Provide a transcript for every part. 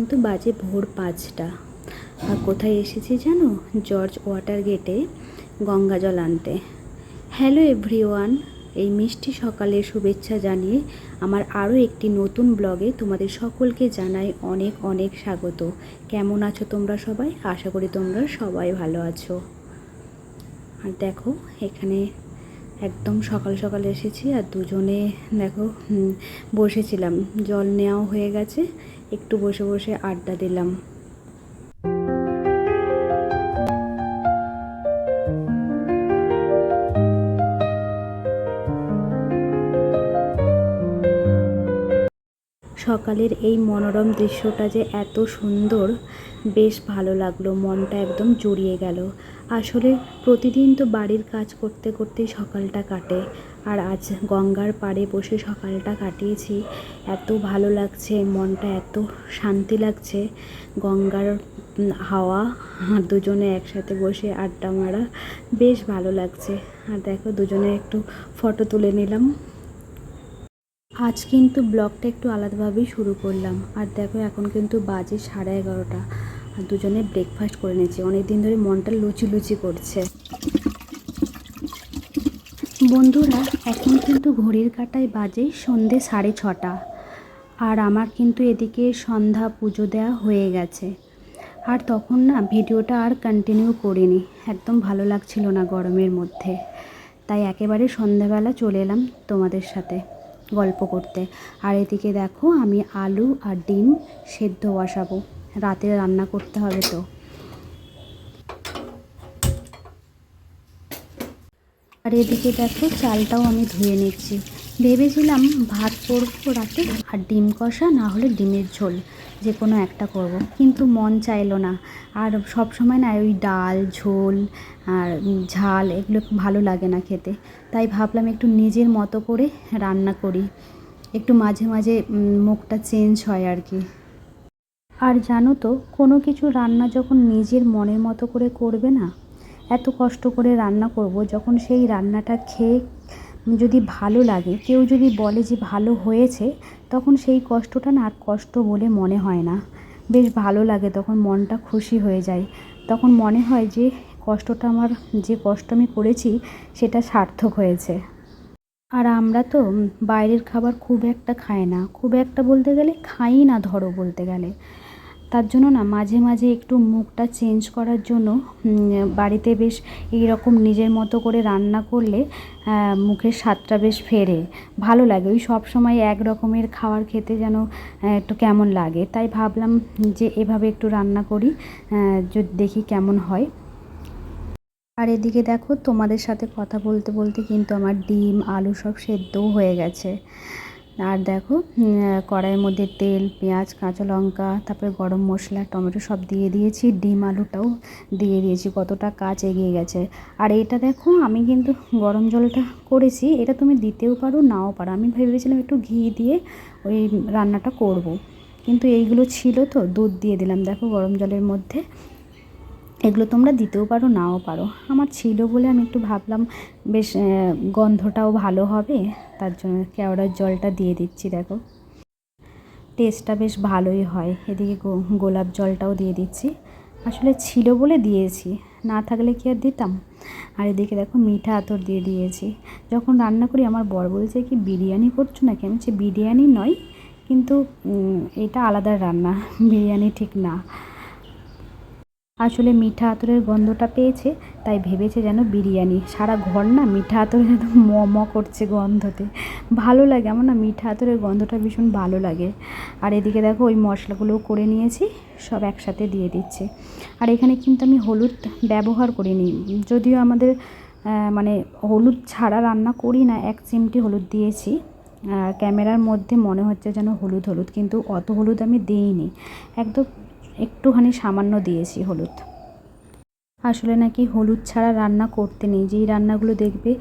কিন্তু বাজে ভোর 5টা। আর কোথায় এসেছি জানো? জর্জ ওয়াটার গেটে গঙ্গা জল আনতে। হ্যালো এভরিওয়ান, এই মিষ্টি সকালের শুভেচ্ছা জানিয়ে আমার আরও একটি নতুন ব্লগে তোমাদের সকলকে জানাই অনেক অনেক স্বাগত। কেমন আছো তোমরা সবাই? আশা করি তোমরা সবাই ভালো আছো। আর দেখো এখানে একদম সকাল সকাল এসেছি, আর দুজনে দেখো বসেছিলাম, জল নেওয়াও হয়ে গেছে, একটু বসে বসে আড্ডা দিলাম। সকালের এই মনোরম দৃশ্যটা যে এত সুন্দর, বেশ ভালো লাগলো, মনটা একদম জুড়িয়ে গেল। আসলে প্রতিদিন তো বাড়ির কাজ করতে করতেই সকালটা কাটে, আর আজ গঙ্গার পাড়ে বসে সকালটা কাটিয়েছি। এত ভালো লাগছে, মনটা এত শান্তি লাগছে। গঙ্গার হাওয়া, দুজনে একসাথে বসে আড্ডা মারা, বেশ ভালো লাগছে। আর দেখো দুজনে একটু ফটো তুলে নিলাম। আজ কিন্তু ব্লগটা একটু আলাদাভাবেই শুরু করলাম। আর দেখো এখন কিন্তু বাজে 11:30, আর দুজনে ব্রেকফাস্ট করে নিয়েছি। অনেক দিন ধরে মনটা লুচি লুচি করছে। বন্ধুরা, এখন কিন্তু ঘড়ির কাঁটায় বাজে সন্ধে 6:30, আর আমার কিন্তু এদিকে সন্ধ্যা পুজো দেওয়া হয়ে গেছে। আর তখন না ভিডিওটা আর কন্টিনিউ করিনি, একদম ভালো লাগছিল না গরমের মধ্যে, তাই একেবারে সন্ধ্যাবেলা চলে এলাম তোমাদের সাথে গল্প করতে। আর এদিকে দেখো আমি আলু আর ডিম সেদ্ধ বসাবো, রাতে রান্না করতে হবে তো। আর এদিকে দেখো চালটাও আমি ধুয়ে নিচ্ছি। ভেবেছিলাম ভাত করবো রাতে, আর ডিম কষা না হলে ডিমের ঝোল, যে কোনো একটা করব, কিন্তু মন চাইলো না। আর সব সময় না ওই ডাল ঝোল আর ঝাল এগুলো ভালো লাগে না খেতে, তাই ভাবলাম একটু নিজের মতো করে রান্না করি, একটু মাঝে মাঝে মুখটা চেঞ্জ হয় আর কি। আর জানো তো, কোনো কিছু রান্না যখন নিজের মনের মতো করে করবে না, এত কষ্ট করে রান্না করব, যখন সেই রান্নাটা খেয়ে যদি ভালো লাগে, কেউ যদি বলে যে ভালো হয়েছে, তখন সেই কষ্টটা না আর কষ্ট বলে মনে হয় না, বেশ ভালো লাগে, তখন মনটা খুশি হয়ে যায়। তখন মনে হয় যে কষ্টটা আমার, যে কষ্ট আমি করেছি সেটা সার্থক হয়েছে। আর আমরা তো বাইরের খাবার খুব একটা খাই না, খুব একটা বলতে গেলে খাই না ধরো বলতে গেলে। তার জন্য না মাঝে মাঝে একটু মুখটা চেঞ্জ করার জন্য বাড়িতে বেশ এইরকম নিজের মতো করে রান্না করলে মুখের স্বাদটা বেশ ফেরে, ভালো লাগে। ওই সব সময় এক রকমের খাবার খেতে যেন একটু কেমন লাগে, তাই ভাবলাম যে এভাবে একটু রান্না করি, যদি দেখি কেমন হয়। আর এদিকে দেখো তোমাদের সাথে কথা বলতে বলতে কিন্তু আমার ডিম আলু সব সেদ্ধও হয়ে গেছে। আর দেখো কড়াইয়ের মধ্যে তেল পেঁয়াজ কাঁচা লঙ্কা তারপরে গরম মশলা টমেটো সব দিয়ে দিয়েছি, ডিম আলুটাও দিয়ে দিয়েছি, কতটা কাজ এগিয়ে গেছে। আর এটা দেখো আমি কিন্তু গরম জলটা করেছি, এটা তুমি দিতেও পারো নাও পারো, আমি ভেবেছিলাম একটু ঘি দিয়ে ওই রান্নাটা করব, কিন্তু এইগুলো ছিল তো দুধ দিয়ে দিলাম দেখো গরম জলের মধ্যে। এগুলো তোমরা দিতেও পারো নাও পারো, আমার ছিল বলে আমি একটু ভাবলাম বেশ গন্ধটাও ভালো হবে, তার জন্য কেওড়ার জলটা দিয়ে দিচ্ছি। দেখো টেস্টটা বেশ ভালোই হয়। এদিকে গোলাপ জলটাও দিয়ে দিচ্ছি, আসলে ছিল বলে দিয়েছি, না থাকলে কি আর দিতাম। আর এদিকে দেখো মিঠা আতর দিয়ে দিয়েছি। যখন রান্না করি আমার বর বলছে কি বিরিয়ানি করছো নাকি, আমি বলছি বিরিয়ানি নয়, কিন্তু এটা আলাদা রান্না, বিরিয়ানি ঠিক না। আসলে মিঠা আতরের গন্ধটা পেয়েছে, তাই ভেবেছে যেন বিরিয়ানি, সারা ঘর না মিঠা আতরের একদম ম করছে গন্ধতে, ভালো লাগে আমার না মিঠা আতরের গন্ধটা ভীষণ ভালো লাগে। আর এদিকে দেখো ওই মশলাগুলোও করে নিয়েছি, সব একসাথে দিয়ে দিচ্ছি। আর এখানে কিন্তু আমি হলুদ ব্যবহার করিনি, যদিও আমাদের মানে হলুদ ছাড়া রান্না করি না, 1 চিমটি হলুদ দিয়েছি। ক্যামেরার মধ্যে মনে হচ্ছে যেন হলুদ হলুদ, কিন্তু অত হলুদ আমি দিইনি, একদম একটুখানি সামান্য দিয়েছি হলুদ। আসলে নাকি হলুদ ছাড়া রান্না করতে নেই, যেই রান্নাগুলো দেখবে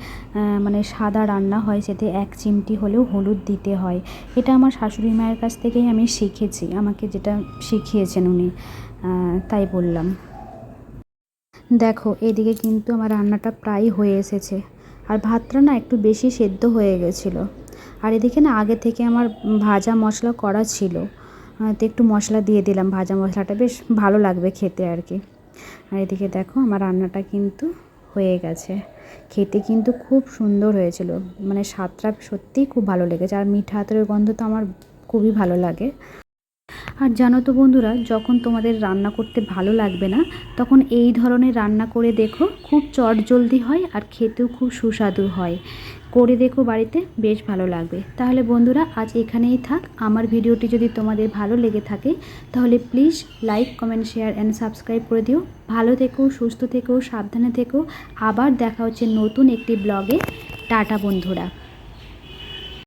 মানে সাদা রান্না হয় সেতে 1 চিমটি হলেও হলুদ দিতে হয়। এটা আমার শাশুড়ি মায়ের কাছ থেকেই আমি শিখেছি, আমাকে যেটা শিখিয়েছেন উনি, তাই বললাম। দেখো এদিকে কিন্তু আমার রান্নাটা প্রায় হয়ে এসেছে, আর ভাতটা না একটু বেশি সেদ্ধ হয়ে গেছিলো। আর এদিকে না আগে থেকে আমার ভাজা মশলা করা ছিল, তো একটু মশলা দিয়ে দিলাম, ভাজা মশলাটা বেশ ভালো লাগবে খেতে আর কি। আর এদিকে দেখো আমার রান্নাটা কিন্তু হয়ে গেছে। খেতে কিন্তু খুব সুন্দর হয়েছিল, মানে স্বাদটা সত্যিই খুব ভালো লেগেছে। আর মিঠা আতরের গন্ধ তো আমার খুবই ভালো লাগে। আর জানো তো বন্ধুরা, যখন তোমাদের রান্না করতে ভালো লাগবে না, তখন এই ধরনের রান্না করে দেখো, খুব চটজলদি হয় আর খেতেও খুব সুস্বাদু হয়। করে দেখো বাড়িতে, বেশ ভালো লাগবে। তাহলে বন্ধুরা আজ এখানেই থাক। আমার ভিডিওটি যদি তোমাদের ভালো লেগে থাকে তাহলে please like, comment, share and subscribe করে দিও। ভালো থেকো, সুস্থ থেকো, সাবধানে থেকো। আবার দেখা হচ্ছে নতুন একটি ব্লগে। টাটা বন্ধুরা।